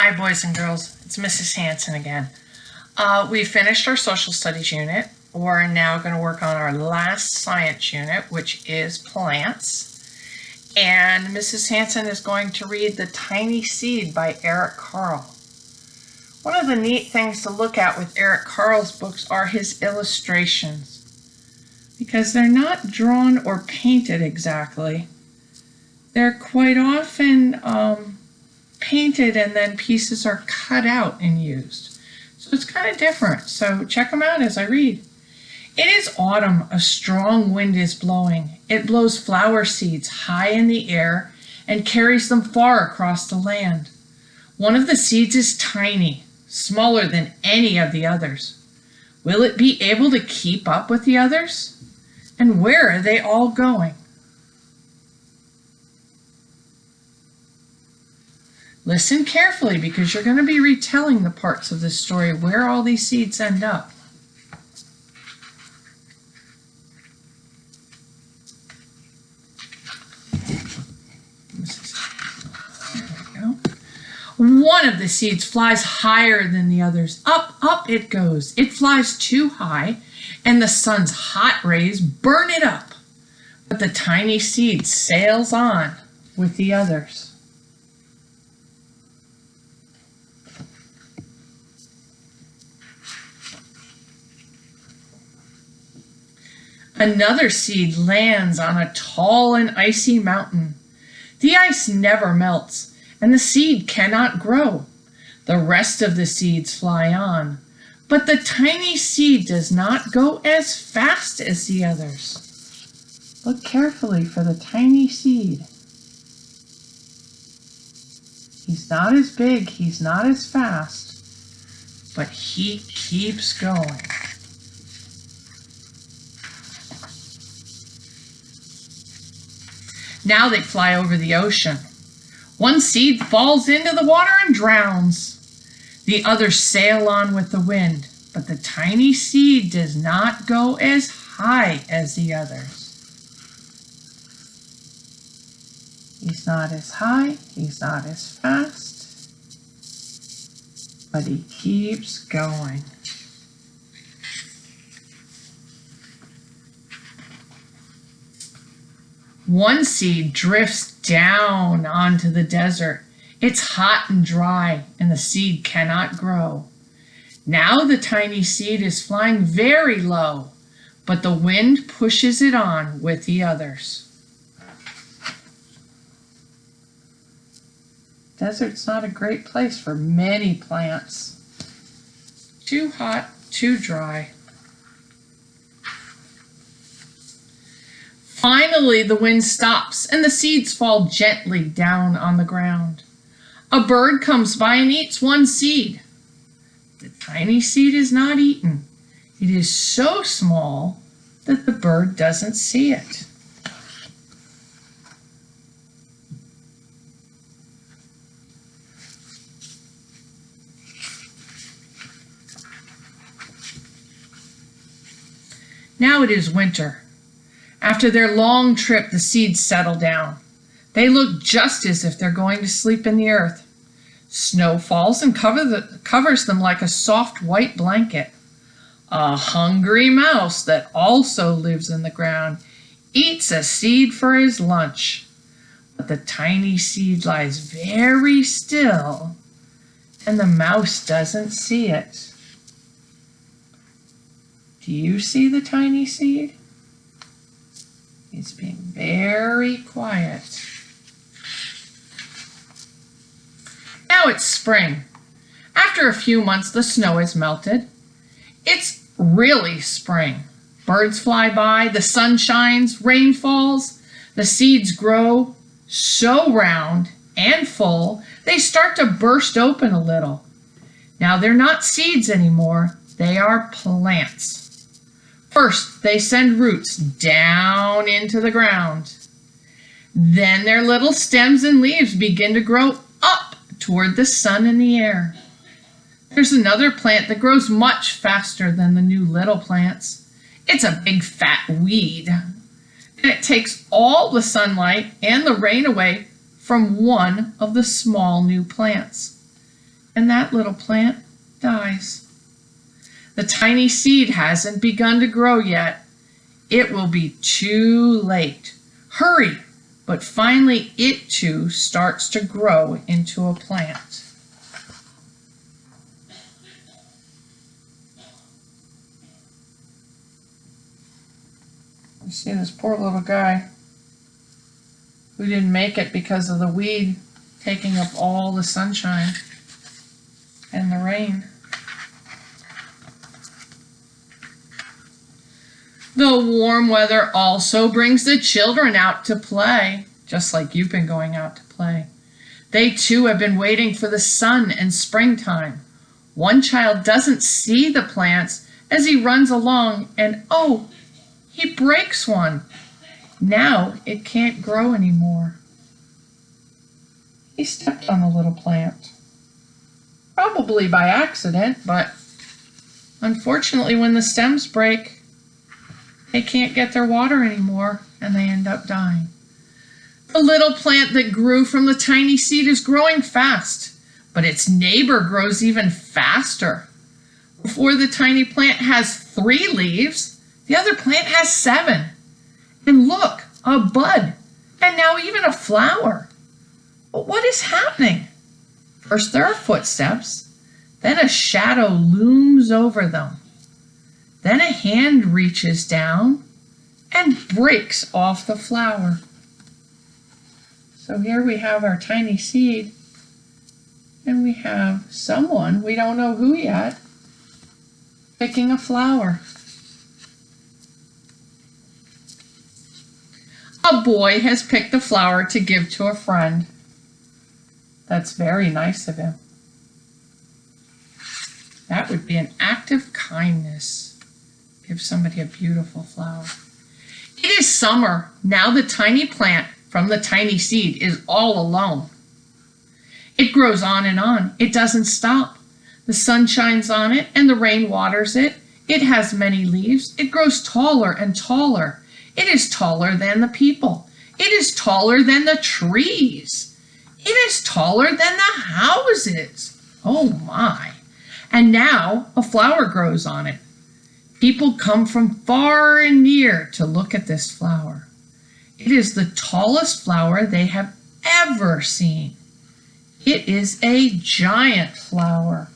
Hi, boys and girls. It's Mrs. Hanson again. We finished our social studies unit. We're now going to work on our last science unit, which is plants. And Mrs. Hanson is going to read The Tiny Seed by Eric Carle. One of the neat things to look at with Eric Carle's books are his illustrations, because they're not drawn or painted exactly. They're quite often painted and then pieces are cut out and used. So it's kind of different. So check them out as I read. It is autumn. A strong wind is blowing. It blows flower seeds high in the air and carries them far across the land. One of the seeds is tiny, smaller than any of the others. Will it be able to keep up with the others? And where are they all going? Listen carefully, because you're going to be retelling the parts of this story where all these seeds end up. There we go. One of the seeds flies higher than the others. Up, up it goes. It flies too high, and the sun's hot rays burn it up. But the tiny seed sails on with the others. Another seed lands on a tall and icy mountain. The ice never melts, and the seed cannot grow. The rest of the seeds fly on, but the tiny seed does not go as fast as the others. Look carefully for the tiny seed. He's not as big, he's not as fast, but he keeps going. Now they fly over the ocean. One seed falls into the water and drowns. The others sail on with the wind, but the tiny seed does not go as high as the others. He's not as high, he's not as fast, but he keeps going. One seed drifts down onto the desert. It's hot and dry, and the seed cannot grow. Now the tiny seed is flying very low, but the wind pushes it on with the others. Desert's not a great place for many plants. Too hot, too dry. Finally, the wind stops and the seeds fall gently down on the ground. A bird comes by and eats one seed. The tiny seed is not eaten. It is so small that the bird doesn't see it. Now it is winter. After their long trip, the seeds settle down. They look just as if they're going to sleep in the earth. Snow falls and covers them like a soft white blanket. A hungry mouse that also lives in the ground eats a seed for his lunch. But the tiny seed lies very still, and the mouse doesn't see it. Do you see the tiny seed? It's being very quiet. Now it's spring. After a few months, the snow has melted. It's really spring. Birds fly by, the sun shines, rain falls, the seeds grow so round and full, they start to burst open a little. Now they're not seeds anymore, they are plants. First, they send roots down into the ground. Then their little stems and leaves begin to grow up toward the sun and the air. There's another plant that grows much faster than the new little plants. It's a big fat weed, and it takes all the sunlight and the rain away from one of the small new plants. and that little plant dies. The tiny seed hasn't begun to grow yet. It will be too late. Hurry! But finally it too starts to grow into a plant. You see this poor little guy who didn't make it because of the weed taking up all the sunshine and the rain. The warm weather also brings the children out to play, just like you've been going out to play. They too have been waiting for the sun and springtime. One child doesn't see the plants as he runs along, and oh, he breaks one. Now it can't grow anymore. He stepped on the little plant. Probably by accident, but unfortunately when the stems break, they can't get their water anymore, and they end up dying. The little plant that grew from the tiny seed is growing fast, but its neighbor grows even faster. Before the tiny plant has 3 leaves, the other plant has 7. And look, a bud, and now even a flower. But what is happening? First there are footsteps, then a shadow looms over them. Then a hand reaches down and breaks off the flower. So here we have our tiny seed, and we have someone, we don't know who yet, picking a flower. A boy has picked a flower to give to a friend. That's very nice of him. That would be an act of kindness. Give somebody a beautiful flower. It is summer. Now the tiny plant from the tiny seed is all alone. It grows on and on. It doesn't stop. The sun shines on it and the rain waters it. It has many leaves. It grows taller and taller. It is taller than the people. It is taller than the trees. It is taller than the houses. Oh my. And now a flower grows on it. People come from far and near to look at this flower. It is the tallest flower they have ever seen. It is a giant flower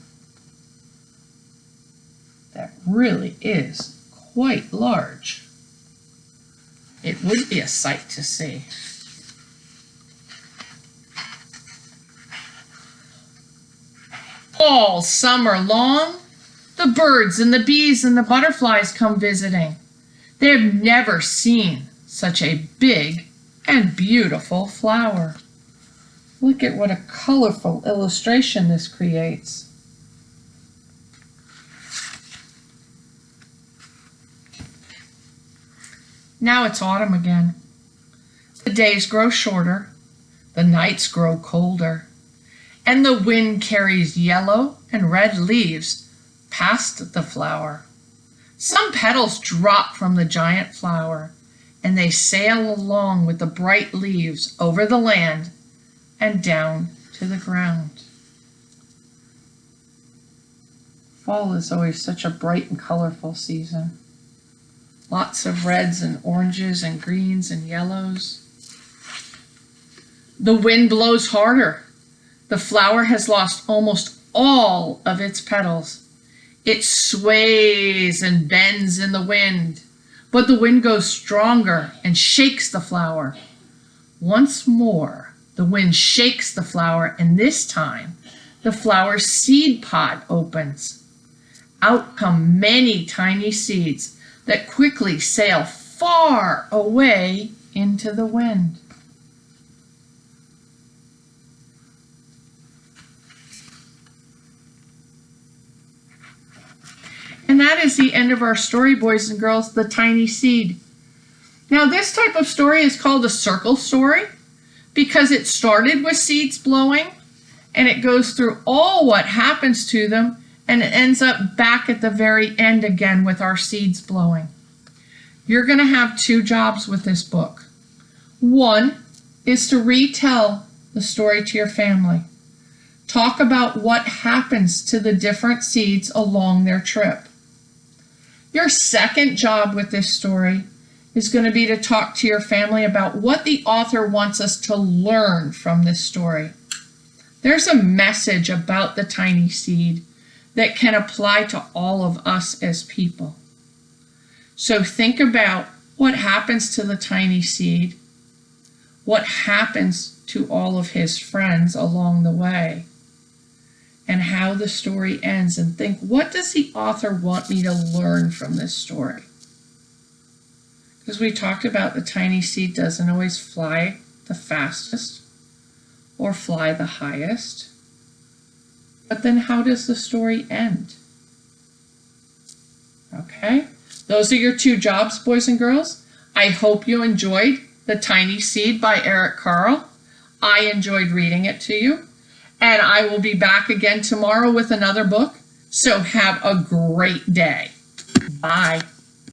that really is quite large. It would be a sight to see. All summer long, the birds and the bees and the butterflies come visiting. They have never seen such a big and beautiful flower. Look at what a colorful illustration this creates. Now it's autumn again. The days grow shorter, the nights grow colder, and the wind carries yellow and red leaves past the flower. Some petals drop from the giant flower, and they sail along with the bright leaves over the land and down to the ground. Fall is always such a bright and colorful season. Lots of reds and oranges and greens and yellows. The wind blows harder. The flower has lost almost all of its petals. It sways and bends in the wind, but the wind goes stronger and shakes the flower. Once more, the wind shakes the flower, and this time, the flower's seed pod opens. Out come many tiny seeds that quickly sail far away into the wind. And that is the end of our story, boys and girls, The Tiny Seed. Now, this type of story is called a circle story because it started with seeds blowing and it goes through all what happens to them and it ends up back at the very end again with our seeds blowing. You're going to have 2 jobs with this book. One is to retell the story to your family. Talk about what happens to the different seeds along their trip. Your second job with this story is going to be to talk to your family about what the author wants us to learn from this story. There's a message about the tiny seed that can apply to all of us as people. So think about what happens to the tiny seed, what happens to all of his friends along the way, and how the story ends, and think, what does the author want me to learn from this story? Because we talked about the tiny seed doesn't always fly the fastest or fly the highest. But then how does the story end? Okay, those are your two jobs, boys and girls. I hope you enjoyed The Tiny Seed by Eric Carle. I enjoyed reading it to you. And I will be back again tomorrow with another book. So have a great day. Bye.